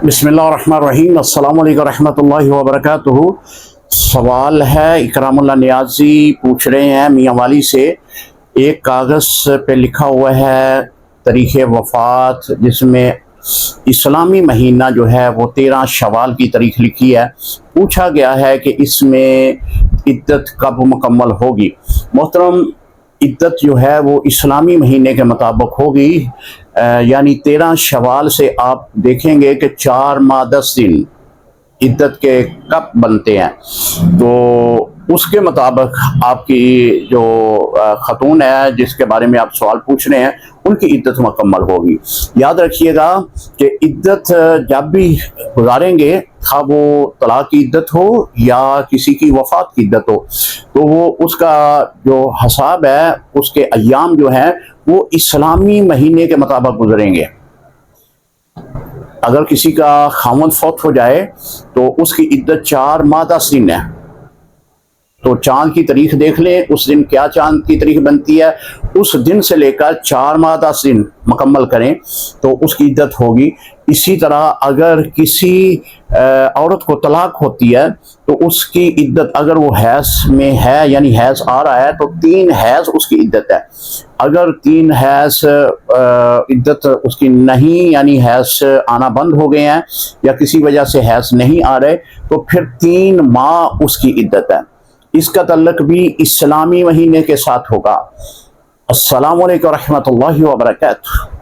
بسم اللہ الرحمن الرحیم۔ السلام علیکم ورحمۃ اللہ وبرکاتہ۔ سوال ہے، اکرام اللہ نیازی پوچھ رہے ہیں میاں والی سے، ایک کاغذ پہ لکھا ہوا ہے تاریخ وفات، جس میں اسلامی مہینہ جو ہے وہ 13 شوال کی تاریخ لکھی ہے۔ پوچھا گیا ہے کہ اس میں عدت کب مکمل ہوگی؟ محترم، عدت جو ہے وہ اسلامی مہینے کے مطابق ہوگی، یعنی 13 شوال سے آپ دیکھیں گے کہ 4 ماہ 10 دن عدت کے کب بنتے ہیں، تو اس کے مطابق آپ کی جو خاتون ہے جس کے بارے میں آپ سوال پوچھ رہے ہیں، ان کی عدت مکمل ہوگی۔ یاد رکھیے گا کہ عدت جب بھی گزاریں گے، خواہ وہ طلاق کی عدت ہو یا کسی کی وفات کی عدت ہو، تو وہ اس کا جو حساب ہے، اس کے ایام جو ہیں وہ اسلامی مہینے کے مطابق گزریں گے۔ اگر کسی کا خاوند فوت ہو جائے تو اس کی عدت 4 ماہ 10 دن ہے، تو چاند کی تاریخ دیکھ لیں، اس دن کیا چاند کی تاریخ بنتی ہے، اس دن سے لے کر 4 ماہ 10 دن مکمل کریں تو اس کی عدت ہوگی۔ اسی طرح اگر کسی عورت کو طلاق ہوتی ہے تو اس کی عدت، اگر وہ حیض میں ہے یعنی حیض آ رہا ہے، تو 3 حیض اس کی عدت ہے۔ اگر 3 حیض عدت اس کی نہیں، یعنی حیض آنا بند ہو گئے ہیں یا کسی وجہ سے حیض نہیں آ رہے، تو پھر 3 ماہ اس کی عدت ہے۔ اس کا تعلق بھی اسلامی مہینے کے ساتھ ہوگا۔ السلام علیکم ورحمۃ اللہ وبرکاتہ۔